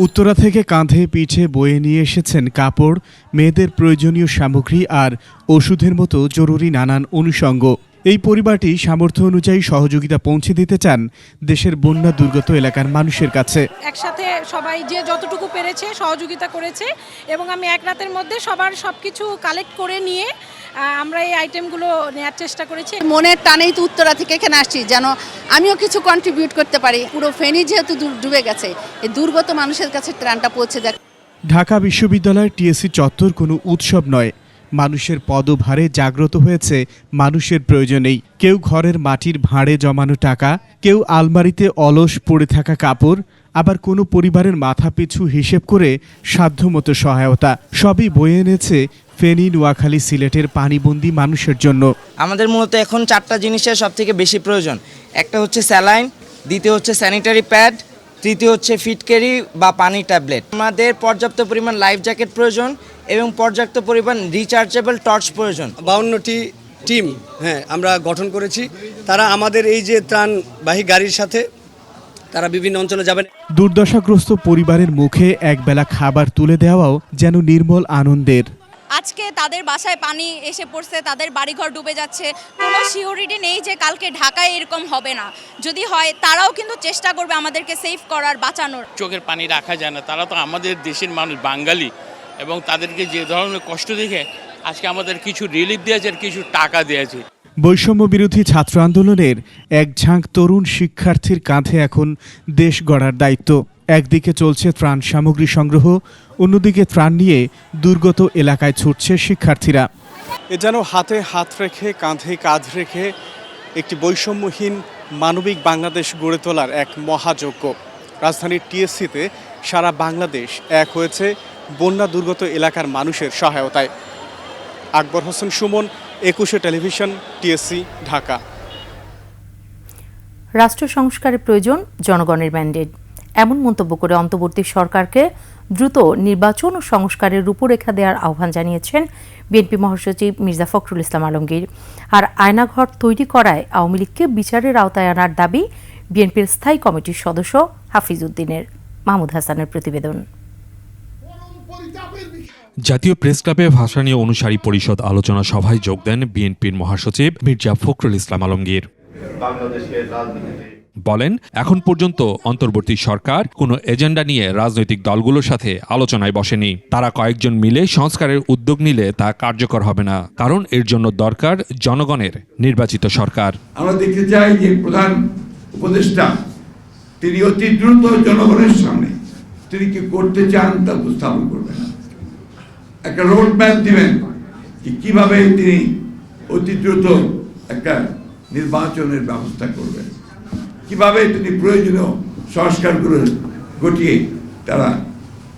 উত্তরা থেকে কাঁধে পিঠে বয়ে নিয়ে এসেছেন কাপড়, মেয়েদের প্রয়োজনীয় সামগ্রী আর ওষুধের মতো জরুরি নানান অনুষঙ্গ। এই পরিবারটি সামর্থ্য অনুযায়ী সহযোগিতা পৌঁছে দিতে চান দেশের বন্যা দুর্গত এলাকার মানুষের কাছে। একসাথে সবাই যে যতটুকু পেরেছে সহযোগিতা করেছে এবং আমি এক রাতের মধ্যে সবার সবকিছু কালেক্ট করে নিয়ে আমরা এই আইটেমগুলো নেওয়ার চেষ্টা করেছি। মনের টানেই তো উত্তরা থেকে এখানে আসছি, যেন আমিও কিছু কন্ট্রিবিউট করতে পারি। পুরো ফেনী যেহেতু ডুবে গেছে, এই দুর্গত মানুষের কাছে ত্রাণটা পৌঁছে দেয়। ঢাকা বিশ্ববিদ্যালয়ের টিএসসি চত্বর কোনো উৎসব নয়, মানুষের পদভারে জাগ্রত হয়েছে মানুষের প্রয়োজনেই। কেউ ঘরের মাটির ভাঁড়ে জমানো টাকা, কেউ আলমারিতে অলস পড়ে থাকা কাপড়, আবার কোনো পরিবারের মাথাপিছু হিসেব করে সাধ্যমতো সহায়তা, সবই বয়ে এনেছে ফেনী, নোয়াখালী, সিলেটের পানিবন্দী মানুষের জন্য। আমাদের মূলত এখন 4টা জিনিসের সব থেকে বেশি প্রয়োজন। একটা হচ্ছে স্যালাইন, দ্বিতীয় হচ্ছে স্যানিটারি প্যাড, তৃতীয় হচ্ছে ফিটকেরি বা পানি ট্যাবলেট। আমাদের পর্যাপ্ত পরিমাণ লাইফ জ্যাকেট প্রয়োজন এবং পর্যাপ্ত পরিমাণ রিচার্জেবল টর্চ প্রয়োজন। 52টি টিম আমরা গঠন করেছি। তারা আমাদের এই যে ত্রাণবাহী গাড়ির সাথে তারা বিভিন্ন অঞ্চলে যাবেন। দুর্দশাগ্রস্ত পরিবারের মুখে একবেলা খাবার তুলে দেওয়াও যেন নির্মল আনন্দের। আজকে তাদের বাসায় পানি এসে পড়ছে, তাদের বাড়িঘর ডুবে যাচ্ছে, কোনো সিওরিটি নেই যে কালকে ঢাকায় এরকম হবে না। যদি হয় তারাও কিন্তু চেষ্টা করবে আমাদেরকে সেভ করার, বাঁচানোর। চোখের পানি রাখা যায় না, তারা তো আমাদের দেশের মানুষ, বাঙালি, এবং তাদেরকে যে ধরনের কষ্ট দেখে আজকে আমাদের কিছু রিলিফ দিয়েছে আর কিছু টাকা দিয়েছে। বৈষম্য বিরোধী ছাত্র আন্দোলনের এক ঝাঁক তরুণ শিক্ষার্থীর কাঁধে এখন দেশ গড়ার দায়িত্ব। একদিকে চলছে ত্রাণ সামগ্রী সংগ্রহ, অন্যদিকে ত্রাণ নিয়ে দুর্গত এলাকায় ছুটছে শিক্ষার্থীরা। এ যেন হাতে হাত রেখে, কাঁধে কাঁধ রেখে একটি বৈষম্যহীন মানবিক বাংলাদেশ গড়ে তোলার এক মহাযজ্ঞ। রাজধানীর টিএসসিতে সারা বাংলাদেশ এক হয়েছে বন্যা দুর্গত এলাকার মানুষের সহায়তায়। Akbar Hossain Suman, 21 television, TSC, Dhaka. রাষ্ট্র সংস্কারের প্রয়োজন জনগণের ম্যান্ডেট, এমন মন্তব্য করে অন্তর্বর্তী সরকারকে দ্রুত নির্বাচন ও সংস্কারের রূপরেখা দেওয়ার আহ্বান জানিয়েছেন বিএনপি মহাসচিব মির্জা ফখরুল ইসলাম আলমগীর। আর আয়নাঘর তৈরি করায় আওয়ামী লীগকে বিচারের আওতায় আনার দাবি বিএনপির স্থায়ী কমিটির সদস্য হাফিজ উদ্দিনের। মাহমুদ হাসানের প্রতিবেদন। জাতীয় প্রেস ক্লাবে ভাষা নিয়ে অনুসারী পরিষদ আলোচনা সভায় যোগ দেন বিএনপির মহাসচিব মির্জা ফখরুল ইসলাম আলমগীর। বলেন, এখন পর্যন্ত অন্তর্বর্তী সরকার কোনো এজেন্ডা নিয়ে রাজনৈতিক দলগুলোর সাথে আলোচনায় বসেনি। তারা কয়েকজন মিলে সংস্কারের উদ্যোগ নিলে তা কার্যকর হবে না, কারণ এর জন্য দরকার জনগণের নির্বাচিত সরকার। আমরা দেখতে চাই যে প্রধান উপদেষ্টা তিনি অতি দ্রুত জনগণের সামনে তিনি কি করতে চান তা উপস্থাপন করবেন, একটা রোড ম্যাপ দিবেন যে কিভাবে তিনি অতি দ্রুত একটা নির্বাচনের ব্যবস্থা করবেন, কিভাবে তিনি প্রয়োজনীয় সংস্কারগুলো ঘটিয়ে তারা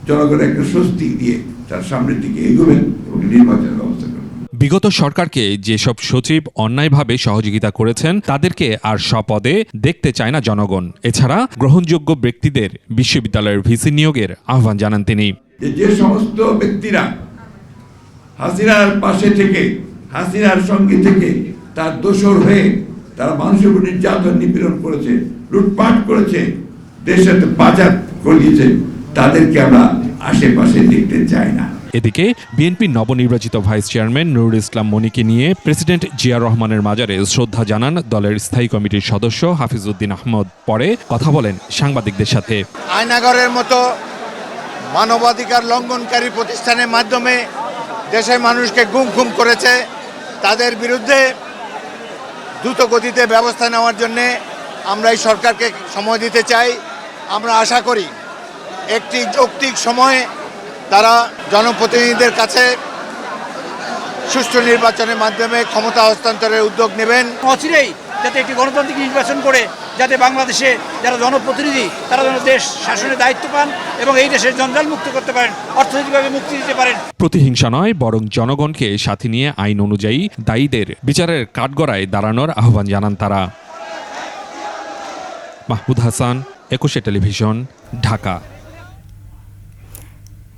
জনগণের একটা স্বস্তি দিয়ে তার সামনের দিকে এগোবেন এবং নির্বাচনের ব্যবস্থা করবেন। বিগত সরকারকে যেসব সচিব অন্যায়ভাবে সহযোগিতা করেছেন তাদেরকে আর স্বপদে দেখতে চায় না জনগণ। এছাড়া গ্রহণযোগ্য ব্যক্তিদের বিশ্ববিদ্যালয়ের ভিসি নিয়োগের আহ্বান জানান তিনি। যে সমস্ত ব্যক্তিরা হাসিনার পাশে থেকে হাসিনার সঙ্গে থেকে তার দোসর হয়ে তারা মানুষের উপর নির্যাতন নিপীড়ন করেছে, লুটপাট করেছে, দেশের পাচার করিয়েছে, তাদেরকে আমরা আশেপাশে দেখতে চাই না। এদিকে বিএনপির নবনির্বাচিত ভাইস চেয়ারম্যান নুরুল ইসলাম মনিকে নিয়ে প্রেসিডেন্ট জিয়া রহমানের মাজারে শ্রদ্ধা জানান দলের স্থায়ী কমিটির সদস্য হাফিজউদ্দিন আহমদ। পরে কথা বলেন সাংবাদিকদের সাথে। আয়নাগরের মতো মানবাধিকার লঙ্ঘনকারী প্রতিষ্ঠানের মাধ্যমে দেশের মানুষকে গুম করেছে, তাদের বিরুদ্ধে দ্রুত গতিতে ব্যবস্থা নেওয়ার জন্যে আমরা এই সরকারকে সময় দিতে চাই। আমরা আশা করি একটি যৌক্তিক সময়ে তারা জনপ্রতিনিধিদের কাছে সুষ্ঠু নির্বাচনের মাধ্যমে ক্ষমতা হস্তান্তরের উদ্যোগ নেবেন। অচিরেই যাতে একটি গণতান্ত্রিক নির্বাচন করে যাতে বাংলাদেশে যারা জনপ্রতিনিধি তারা যেন দেশ শাসনের দায়িত্ব পান এবং এই দেশের জঞ্জাল মুক্ত করতে পারেন, অর্থনৈতিকভাবে মুক্তি দিতে পারেন। প্রতিহিংসা নয়, বরং জনগণকে সাথে নিয়ে আইন অনুযায়ী দায়ীদের বিচারের কাঠগড়ায় দাঁড়ানোর আহ্বান জানান তারা। মাহমুদ হাসান, 21 টেলিভিশন, ঢাকা।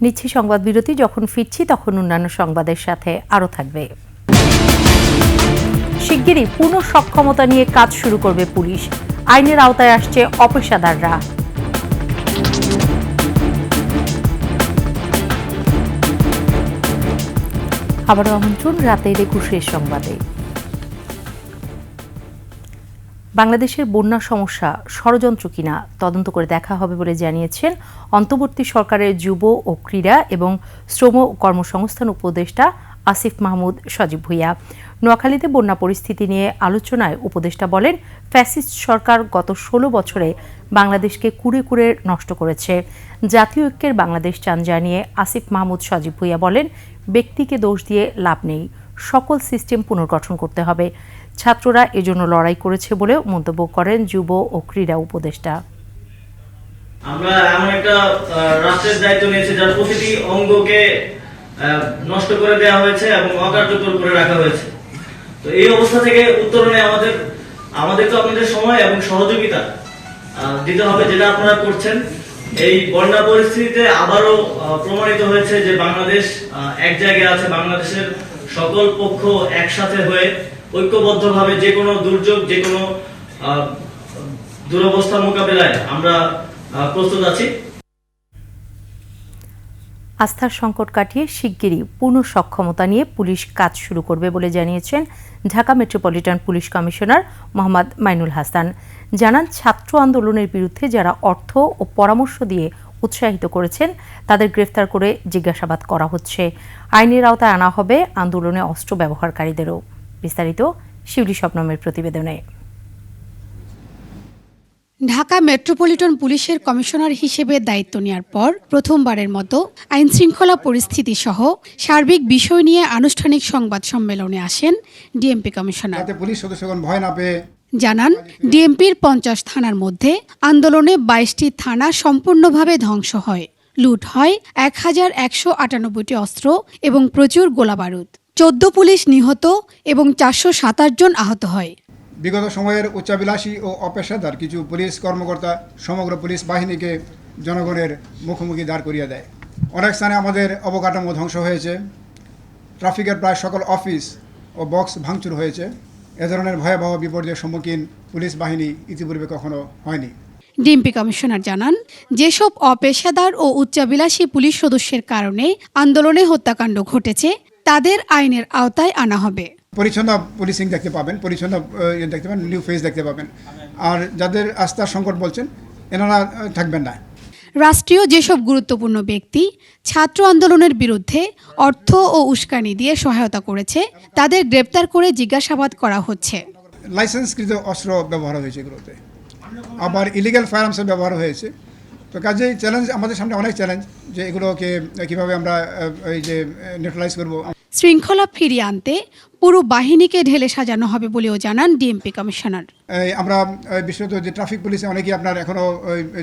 নিচ্ছি সংবাদ বিরতি। যখন ফিরছি তখন অন্যান্য সংবাদের সাথে আরও থাকবে। শিগগিরই পূর্ণ সক্ষমতা নিয়ে কাজ শুরু করবে পুলিশ। আইনের আওতায় আসছে অপেশাদাররা। আবারও আমন্ত্রণ রাতের 21 সংবাদে। বাংলাদেশের বন্যা সমস্যা ষড়যন্ত্র কিনা তদন্ত করে দেখা হবে বলে জানিয়েছেন অন্তর্বর্তী সরকারের যুব ও ক্রীড়া এবং শ্রম ও কর্মসংস্থান উপদেষ্টা আসিফ মাহমুদ সজীব ভুঁইয়া। নোয়াখালীতে বন্যা পরিস্থিতি নিয়ে আলোচনায় উপদেষ্টা বলেন, ফ্যাসিস্ট সরকার গত 16 বছরে বাংলাদেশকে কুড়ে কুড়ে নষ্ট করেছে। জাতীয় ঐক্যের বাংলাদেশ চান জানিয়ে আসিফ মাহমুদ সজীব ভুঁইয়া বলেন, ব্যক্তিকে দোষ দিয়ে লাভ নেই, সকল সিস্টেম পুনর্গঠন করতে হবে। ছাত্ররা এজন্য লড়াই করেছে বলেও মন্তব্য করেন যুব ও ক্রীড়া উপদেষ্টা। আমরা এমন একটা রাষ্ট্রের দায়িত্ব নিয়েছি যার প্রতিটি অঙ্গকে নষ্ট করে দেওয়া হয়েছে এবং অকার্যকর করে রাখা হয়েছে। তো এই অবস্থা থেকে উত্তরণে আমাদের তো আপনাদের সময় এবং সহযোগিতা দিতে হবে, যেটা আপনারা করছেন। এই বন্যা পরিস্থিতিতে আবারও প্রমাণিত হয়েছে যে বাংলাদেশ এক জায়গায় আছে। বাংলাদেশের সকল পক্ষ একসাথে হয়ে ঐক্যবদ্ধভাবে যে কোনো দুর্যোগ, যে কোনো দুরবস্থা মোকাবেলায় আমরা প্রস্তুত আছি। আস্থার সংকট কাটিয়ে শিগগিরই পূর্ণ সক্ষমতা নিয়ে পুলিশ কাজ শুরু করবে বলে জানিয়েছেন Dhaka metropolitan police commissioner Mohammad Mainul Hasan. জানান, ছাত্র আন্দোলনের বিরুদ্ধে যারা অর্থ ও পরামর্শ দিয়ে উৎসাহিত করেছেন তাদের গ্রেফতার করে জিজ্ঞাসাবাদ করা হচ্ছে। আইনের আওতায় আনা হবে আন্দোলনে অস্ত্র ব্যবহারকারীদেরও। বিস্তারিত শিউলি স্বপ্নমের প্রতিবেদনে। ঢাকা মেট্রোপলিটন পুলিশের কমিশনার হিসেবে দায়িত্ব নেওয়ার পর প্রথমবারের মতো আইনশৃঙ্খলা পরিস্থিতি সহ সার্বিক বিষয় নিয়ে আনুষ্ঠানিক সংবাদ সম্মেলনে আসেন ডিএমপি কমিশনার। পুলিশ সদস্যগণ ভয় না পেয়ে জানান, ডিএমপির 50 থানার মধ্যে আন্দোলনে 22টি থানা সম্পূর্ণভাবে ধ্বংস হয়, লুট হয় 1198টি অস্ত্র এবং প্রচুর গোলাবারুদ। 14 পুলিশ নিহত এবং 427 জন আহত হয়। বিগত সময়ের উচ্চাভিলাষী ও অপেশাদার কিছু পুলিশ কর্মকর্তা সমগ্র পুলিশ বাহিনীকে জনগণের মুখোমুখি দাঁড় করিয়ে দেয়। অনেক স্থানে আমাদের অবকাঠামো ধ্বংস হয়েছে, ট্রাফিকের প্রায় সকল অফিস ও বক্স ভাঙচুর হয়েছে। এ ধরনের ভয়াবহ বিপর্যয়ের সম্মুখীন পুলিশ বাহিনী ইতিপূর্বে কখনো হয়নি। ডিএমপি কমিশনার জানান, যেসব অপেশাদার ও উচ্চাভিলাষী পুলিশ সদস্যের কারণে আন্দোলনে হত্যাকাণ্ড ঘটেছে তাদের আইনের আওতায় আনা হবে। পরিচ্ছন্ন পুলিশিং দেখতে পাবেন, পরিচ্ছন্ন দেখতে পাবেন, নিউ ফেস দেখতে পাবেন। আর যাদের আস্থার সংকট বলছেন এনারা থাকবেন না। রাষ্ট্রীয় যেসব গুরুত্বপূর্ণ ব্যক্তি ছাত্র আন্দোলনের বিরুদ্ধে অর্থ ও উস্কানি দিয়ে সহায়তা করেছে তাদের গ্রেপ্তার করে জিজ্ঞাসাবাদ করা হচ্ছে। লাইসেন্সকৃত অস্ত্র ব্যবহার হয়েছে এগুলোতে, আবার ইলিগাল ফায়ারআর্মসের ব্যবহার হয়েছে। তো কাজেই চ্যালেঞ্জ আমাদের সামনে, অনেক চ্যালেঞ্জ যে এগুলোকে কীভাবে আমরা এই যে নিউট্রালাইজ করব। শৃঙ্খলা ফিরিয়ে আনতে পুরো বাহিনীকে ঢেলে সাজানো হবে বলেও জানান ডিএমপি কমিশনার। আমরা বিশেষত যে ট্রাফিক পুলিশে অনেকেই আপনার এখনও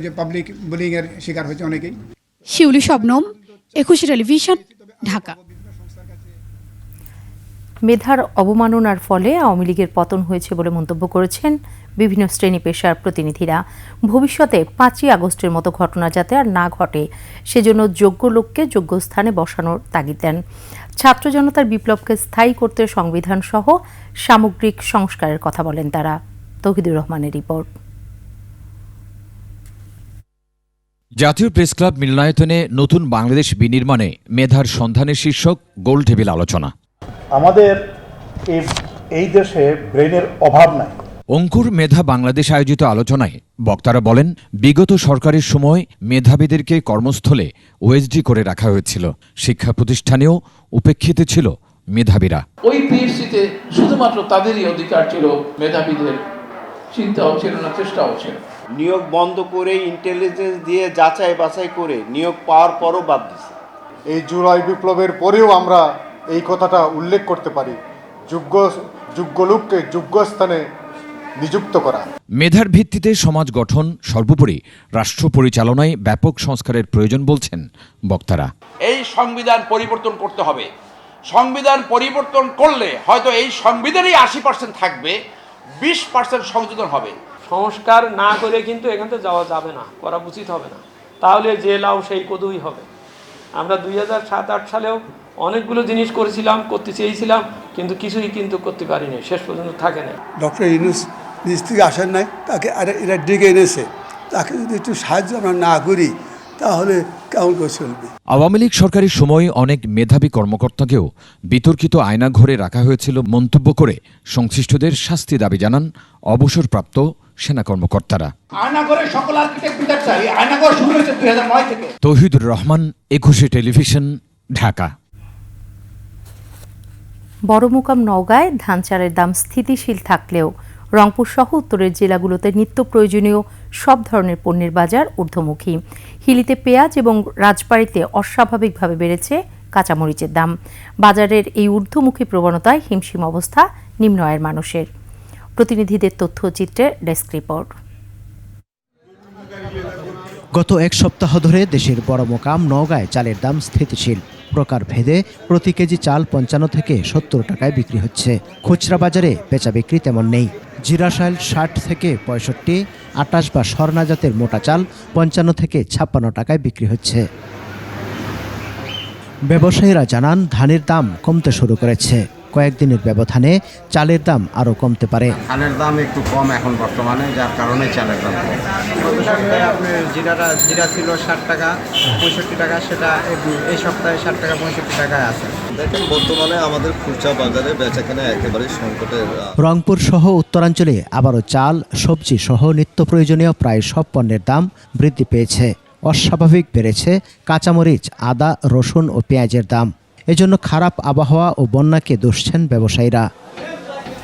যে পাবলিক বুলিংয়ের শিকার হয়েছে অনেকেই। শিউলি শবনম, একুশে টেলিভিশন, ঢাকা। মেধার অবমাননার ফলে আওয়ামী লীগের পতন হয়েছে বলে মন্তব্য করেছেন বিভিন্ন শ্রেণী পেশার প্রতিনিধিরা। ভবিষ্যতে 5ই আগস্টের মতো ঘটনা যাতে আর না ঘটে সেজন্য যোগ্য লোককে যোগ্য স্থানে বসানোর তাগিদ দেন। ছাত্র জনতার বিপ্লবকে স্থায়ী করতে সংবিধান সহ সামগ্রিক সংস্কারের কথা বলেন তারা। তৌহিদুর রহমানের রিপোর্ট। জাতীয় প্রেস ক্লাব মিলনায়তনে নতুন বাংলাদেশ বিনির্মাণে মেধার সন্ধানের শীর্ষক গোল টেবিল আলোচনা। আমাদের এই দেশে ব্রেনের অভাব নাই। অঙ্কুর মেধা বাংলাদেশ আয়োজিত আলোচনায় বক্তারা বলেন, বিগত সরকারের সময় মেধাবীদেরকে কর্মস্থলে ওএসডি করে রাখা হয়েছিল, শিক্ষা প্রতিষ্ঠানেও উপেক্ষিত ছিল মেধাবীরা। ওই পিএসসিতে শুধুমাত্র তাদেরই অধিকার ছিল, মেধাবীদের চিন্তাও ছিল না, চেষ্টাও ছিল। নিয়োগ বন্ধ করে ইন্টেলিজেন্স দিয়ে যাচাই বাছাই করে নিয়োগ পাওয়ার পরও বাদ দিছে। এই জুলাই বিপ্লবের পরেও আমরা এই কথাটা উল্লেখ করতে পারি, যোগ্য লোককে যোগ্য স্থানে নিযুক্ত করা। মেধার ভিত্তিতে সমাজ গঠন, সর্বোপরি রাষ্ট্র পরিচালনায় ব্যাপক সংস্কারের প্রয়োজন বলছেন বক্তারা। এই সংবিধান পরিবর্তন করতে হবে। সংবিধান পরিবর্তন করলে হয়তো এই সংবিধানেই 80% থাকবে, 20% সংযোজন হবে। সংস্কার না করে কিন্তু এখান থেকে যাওয়া যাবে না, করা উচিত হবে না, তাহলে যে লাউ সেই কদুই হবে। আমরা 2007-8 সালেও অনেকগুলো জিনিস করেছিলাম, করতে চেয়েছিলাম, কিন্তু কিছুই কিন্তু করতে পারিনি, শেষ পর্যন্ত থাকে না। ডক্টর ইউনূস নিজ থেকে আসেন নাই, তাকে এরা ডেকে এনেছে, তাকে যদি একটু সাহায্য আমরা না করি তাহলে কেমন করে চলবে। আওয়ামী লীগ সরকারের সময় অনেক মেধাবী কর্মকর্তাকেও বিতর্কিত আয়নাঘরে রাখা হয়েছিল মন্তব্য করে সংশ্লিষ্টদের শাস্তি দাবি জানান অবসরপ্রাপ্ত সেনা কর্মকর্তারা। আয়নাঘরে সকল আর্কিটেক্ট বিচার চাই। আয়নাঘর শুরু হয়েছে 2009 থেকে। তৌহিদুর রহমান, একুশে টেলিভিশন, ঢাকা। বড়মুকাম নওগাঁয় ধান চালের দাম স্থিতিশীল থাকলেও রংপুর সহ উত্তরের জেলাগুলোতে নিত্য প্রয়োজনীয় সব ধরনের পণ্যের বাজার ঊর্ধ্বমুখী। হিলিতে পেঁয়াজ এবং রাজবাড়ীতে অস্বাভাবিকভাবে বেড়েছে কাঁচামরিচের দাম। বাজারের এই ঊর্ধ্বমুখী প্রবণতায় হিমশিম অবস্থা নিম্ন আয়ের মানুষের। প্রতিনিধিদের তথ্যচিত্রে ডেস্ক রিপোর্ট। গত এক সপ্তাহ ধরে দেশের বড়মুকাম নওগাঁয় চালের দাম স্থিতিশীল। প্রকার ভেদে প্রতি কেজি চাল 55 থেকে 70 টাকায় বিক্রি হচ্ছে। খুচরা বাজারে বেচা বিক্রি তেমন নেই। জিরাশাইল 60 থেকে 65, 28 বা স্বর্ণা জাতের মোটা চাল 55 থেকে 56 টাকায় বিক্রি হচ্ছে। ব্যবসায়ীরা জানান, ধানের দাম কমতে শুরু করেছে। কয়েকদিনের ব্যবধানে চালের দাম আরও কমতে পারে। ধানের দাম একটু কম এখন বর্তমানে, যার কারণে চালের দাম কম। গত সপ্তাহে আপনার জিরা ছিল 60 টাকা 65 টাকা, সেটা এই সপ্তাহে 60 টাকা 65 টাকায় আছে। দেখেন, বর্তমানে আমাদের খুচরা বাজারে বেচাকেনা একেবারে সংকটের। রংপুর সহ উত্তরাঞ্চলে আবারও চাল, সবজি সহ নিত্য প্রয়োজনীয় প্রায় সব পণ্যের দাম বৃদ্ধি পেয়েছে। অস্বাভাবিক বেড়েছে কাঁচামরিচ, আদা, রসুন ও পেঁয়াজের দাম। এজন্য খারাপ আবহাওয়া ও বন্যাকে দুষছেন ব্যবসায়ীরা।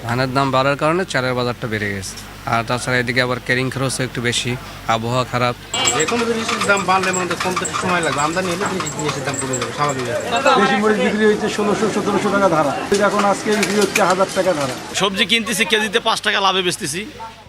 ধানের দাম বাড়ার কারণে চালের বাজারটা বেড়ে গেছে, আর তাছাড়া এদিকে আবার ক্যারিং খরচও একটু বেশি, আবহাওয়া খারাপ। যে কোনো জিনিসের দাম বাড়লে মনে কমতে সময় লাগবে, আমদানি হলে জিনিসের দাম কমে যাবে স্বাভাবিক। দেশি মরিচ বিক্রি হচ্ছে 1600-1700 টাকা ধারা, এখন আজকে বিক্রি হচ্ছে 1000 টাকা ধারা। সবজি কিনতেছি কেজিতে 5 টাকা লাভে বেচতেছি।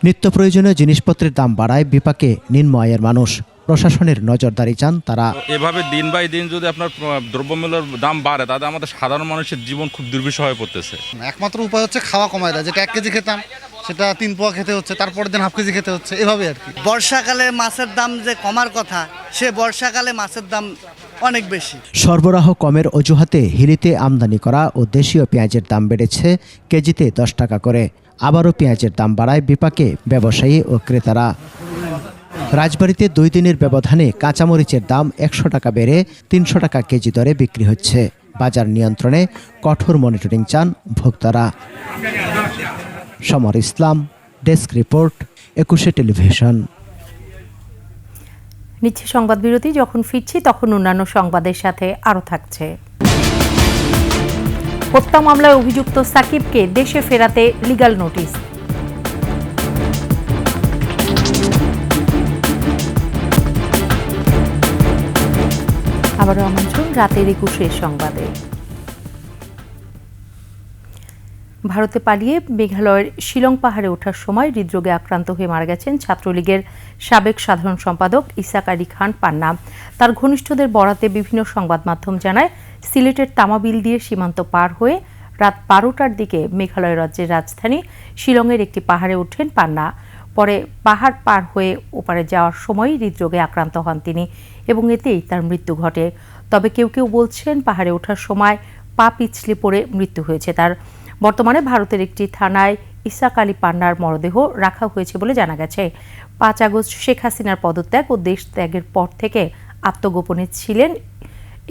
নিত্য প্রয়োজনীয় জিনিসপত্রের দাম বাড়ায় বিপাকে নিম্ন আয়ের মানুষ। প্রশাসনের নজরদারি চান তারা। এভাবে দিন বাই দিন যদি আপনার দ্রব্যমূল্যের দাম বাড়ে, তাহলে আমাদের সাধারণ মানুষের জীবন খুব দুর্বিষহ হয়ে পড়তেছে। একমাত্র উপায় হচ্ছে খাওয়া কমায় দেয়, যেটা 1 কেজি খেতাম সেটা 3 পোয়া খেতে হচ্ছে, তারপরের দিন হাফ কেজি খেতে হচ্ছে, এভাবে আর কি। বর্ষাকালে মাছের দাম যে কমার কথা, সে বর্ষাকালে মাছের দাম অনেক বেশি। সরবরাহ কমের অজুহাতে হিলিতে আমদানি করা ও দেশীয় পেঁয়াজের দাম বেড়েছে কেজিতে 10 টাকা করে। আবারও পেঁয়াজের দাম বাড়ায় বিপাকে ব্যবসায়ী ও ক্রেতারা। রাজবাড়ীতে 2 দিনের ব্যবধানে কাঁচামরিচের দাম 100 টাকা বেড়ে 300 টাকা কেজি দরে বিক্রি হচ্ছে। বাজার নিয়ন্ত্রণে কঠোর মনিটরিং চান ভোক্তারা। সমর ইসলাম, ডেস্ক রিপোর্ট, একুশে টেলিভিশন। নিচ্ছে সংবাদ বিরতি। যখন ফিরছি তখন অন্যান্য সংবাদের সাথে আরও থাকছে। হত্যা মামলায় অভিযুক্ত সাকিবকে দেশে ফেরাতে লিগ্যাল নোটিশ। আবারও আমন্ত্রণ রাতের 21 সংবাদে। ভারতে পালিয়ে মেঘালয়ের শিলং পাহাড়ে ওঠার সময় হৃদরোগে আক্রান্ত হয়ে মারা গেছেন ছাত্রলীগের সাবেক সাধারণ সম্পাদক ইসাক আলী খান পান্না। তার ঘনিষ্ঠদের বরাতে বিভিন্ন সংবাদ মাধ্যম জানায়, সিলেটের তামাবিল দিয়ে সীমান্ত পার হয়ে রাত 12টার দিকে মেঘালয় রাজ্যের রাজধানী শিলংয়ের একটি পাহাড়ে ওঠেন পান্না। পরে পাহাড় পার হয়ে ওপারে যাওয়ার সময় হৃদরোগে আক্রান্ত হন তিনি এবং এতেই তার মৃত্যু ঘটে। তবে কেউ কেউ বলছেন পাহাড়ে ওঠার সময় পা পিছলে পড়ে মৃত্যু হয়েছে তার। বর্তমানে ভারতের একটি থানায় ইসাক আলী পান্নার মরদেহ রাখা হয়েছে বলে জানা গেছে। 5 আগস্ট শেখ হাসিনার পদত্যাগ ও দেশ ত্যাগের পর থেকে আত্মগোপনে ছিলেন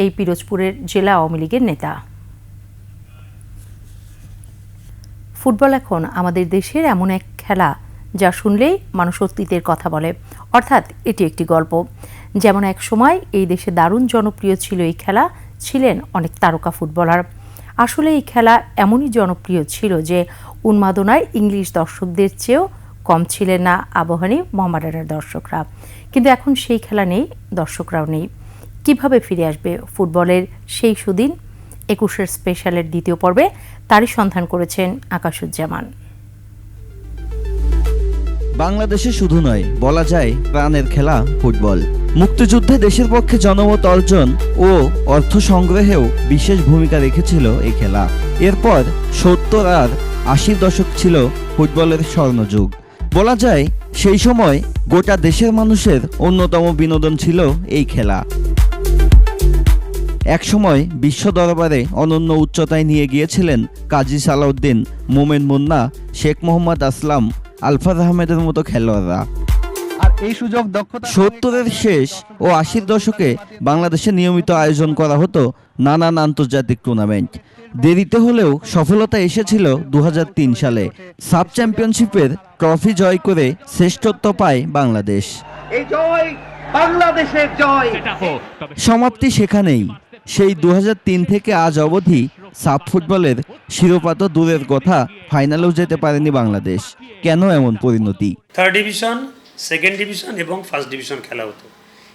এই পিরোজপুরের জেলা আওয়ামী লীগের নেতা। ফুটবল এখন আমাদের দেশের এমন এক খেলা যা শুনলেই মানুষ অতীতের কথা বলে, অর্থাৎ এটি একটি গল্প। যেমন এক সময় এই দেশে দারুণ জনপ্রিয় ছিল এই খেলা, ছিলেন অনেক তারকা ফুটবলার। আসলে এই খেলা এমনই জনপ্রিয় ছিল যে উন্মাদনায় ইংলিশ দর্শকদের চেয়েও কম ছিলেন না আবাহনী মোহামেডানের দর্শকরা। কিন্তু এখন সেই খেলা নেই, দর্শকরাও নেই। কিভাবে ফিরে আসবে ফুটবলের সেই সুদিন? 21-এর স্পেশালের দ্বিতীয় পর্বে তারই সন্ধান করেছেন আকাশুজ্জামান। বাংলাদেশে শুধু নয়, বলা যায় প্রাণের খেলা ফুটবল। মুক্তিযুদ্ধে দেশের পক্ষে জনমত অর্জন ও অর্থ সংগ্রহেও বিশেষ ভূমিকা রেখেছিল এই খেলা। এরপর 70 আর 80-র দশক ছিল ফুটবলের স্বর্ণযুগ। বলা যায় সেই সময় গোটা দেশের মানুষের অন্যতম বিনোদন ছিল এই খেলা। একসময় বিশ্ব দরবারে অনন্য উচ্চতায় নিয়ে গিয়েছিলেন কাজী সালাউদ্দিন, মোমেন মুন্না, শেখ মোহাম্মদ আসলাম, আলফাজ আহমেদের মতো খেলোয়াড়রা। আর এই সুযোগ 70-এর শেষ ও 80-র দশকে বাংলাদেশে নিয়মিত আয়োজন করা হতো নানান আন্তর্জাতিক টুর্নামেন্ট। দেরিতে হলেও সফলতা এসেছিল 2003 সালে। সাব চ্যাম্পিয়নশিপের ট্রফি জয় করে শ্রেষ্ঠত্ব পায় বাংলাদেশ। এই জয় বাংলাদেশের জয়। সমাপ্তি সেখানেই। সেই 2003 থেকে আজ অবধি সাব ফুটবলের শিরোপা তো দূরের কথা, ফাইনালেও যেতে পারেনি বাংলাদেশ। কেন এমন পরিণতি? 3rd ডিভিশন, 2nd ডিভিশন এবং 1st ডিভিশন খেলা হতো।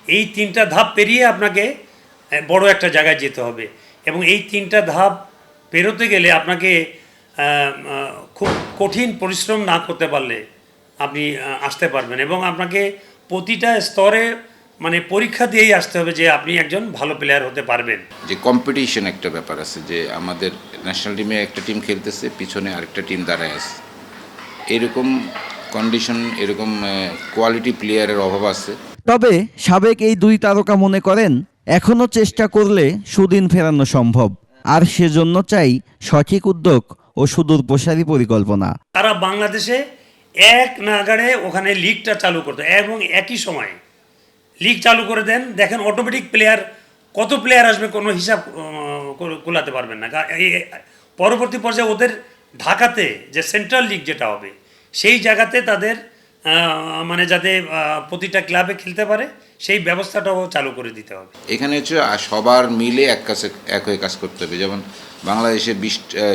এই 3টা ধাপ পেরিয়ে আপনাকে বড় একটা জায়গায় যেতে হবে এবং এই 3টা ধাপ পেরোতে গেলে আপনাকে খুব কঠিন পরিশ্রম না করতে পারলে আপনি আসতে পারবেন এবং আপনাকে প্রতিটা স্তরে মানে পরীক্ষা দিয়েই আসতে হবে যে আপনি একজন ভালো প্লেয়ার হতে পারবেন। যে কম্পিটিশন একটা ব্যাপার আছে, যে আমাদের ন্যাশনাল টিমে একটা টিম খেলতেছে, পিছনে আরেকটা টিম দাঁড়ায় আছে, এরকম কন্ডিশন, এরকম কোয়ালিটি প্লেয়ারের অভাব আছে। তবে সাবেক এই 2 তারকা মনে করেন এখনো চেষ্টা করলে সুদিন ফেরানো সম্ভব, আর সেজন্য চাই সঠিক উদ্যোগ ও সুদূর প্রসারী পরিকল্পনা। তারা বাংলাদেশে এক নাগাড়ে ওখানে লিগটা চালু করতো এবং একই সময়ে লিগ চালু করে দেন, দেখেন অটোমেটিক প্লেয়ার কত প্লেয়ার আসবে কোনো হিসাব কুলাতে পারবেন না। পরবর্তী পর্যায়ে ওদের ঢাকাতে যে সেন্ট্রাল লিগ যেটা হবে সেই জায়গাতে তাদের মানে যাতে প্রতিটা ক্লাবে খেলতে পারে সেই ব্যবস্থাটাও চালু করে দিতে হবে। এখানে হচ্ছে সবার মিলে এক হয়ে কাজ করতে হবে। যেমন বাংলাদেশে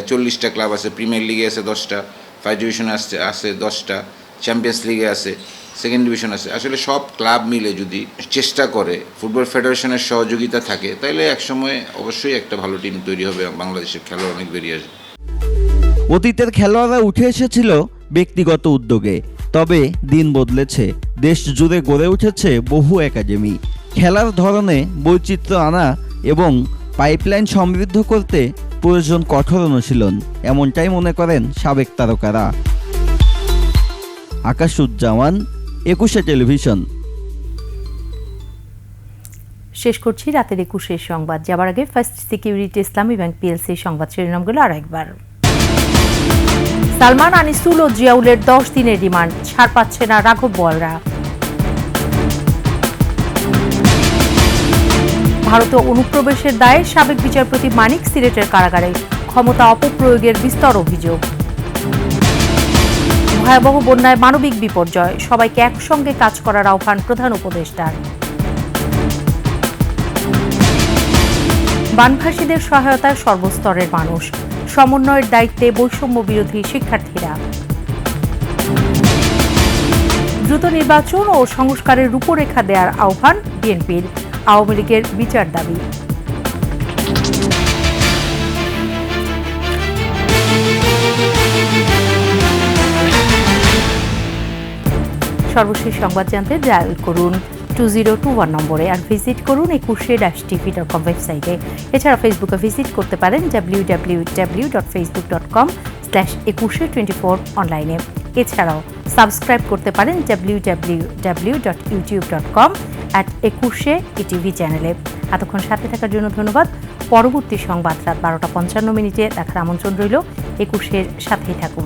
40টা ক্লাব আছে, প্রিমিয়ার লিগে আছে 10টা, 5 ডিভিশনে আছে 10টা, চ্যাম্পিয়ন্স লিগে আছে, 2nd ডিভিশন আছে। আসলে সব ক্লাব মিলে যদি চেষ্টা করে, ফুটবল ফেডারেশনের সহযোগিতা থাকে, তাহলে একসময় অবশ্যই একটা ভালো টিম তৈরি হবে, বাংলাদেশের খেলোয়াড় অনেক বেরিয়ে আসবে। অতীতের খেলোয়াড়রা উঠে এসেছিল ব্যক্তিগত উদ্যোগে, তবে দিন বদলেছে। দেশ জুড়ে গড়ে উঠেছে বহু একাডেমি। খেলার ধরনে বৈচিত্র্য আনা এবং পাইপলাইন সমৃদ্ধ করতে প্রয়োজন কঠোর অনুশীলন, এমনটাই মনে করেন সাবেক তারকারা। আকাশুজ্জামান, 21 টেলিভিশন। শেষ করছি রাতের 21-এর সংবাদ। যাবার আগে ফার্স্ট সিকিউরিটি ইসলামী ব্যাংক পিএলসি সংবাদ শিরোনামগুলো আর একবার। সালমান, আনিসুল ও জিয়াউলের 10 দিনের রিমান্ড, ছাড় পাচ্ছে না রাঘব বোয়ালরা। ভারতে অনুপ্রবেশের দায়ে সাবেক বিচারপতি মানিক সিলেটের কারাগারে, ক্ষমতা অপপ্রয়োগের বিস্তর অভিযোগ। ভয়াবহ বন্যায় মানবিক বিপর্যয়, সবাইকে একসঙ্গে কাজ করার আহ্বান প্রধান উপদেষ্টার। বানভাসীদের সহায়তায় সর্বস্তরের মানুষ, সমন্বয়ের দায়িত্বে বৈষম্য বিরোধী শিক্ষার্থীরা। দ্রুত নির্বাচন ও সংস্কারের রূপরেখা দেওয়ার আহ্বান বিএনপির, আওয়ামী লীগের বিচার দাবি। সর্বশেষ সংবাদ জানতে ডায়াল করুন 2021 নম্বরে আর ভিজিট করুন ekushe-tv.com ওয়েবসাইটে। এছাড়া ফেসবুকে ভিজিট করতে পারেন www.facebook.com/ekushe24 অনলাইনে। এছাড়াও সাবস্ক্রাইব করতে পারেন www.youtube.com/ekushe-tv চ্যানেলে। এতক্ষণ সাথে থাকার জন্য ধন্যবাদ। পরবর্তী সংবাদ রাত 12টা 55 মিনিটে দেখার আমন্ত্রণ রইল। একুশের সাথেই থাকুন।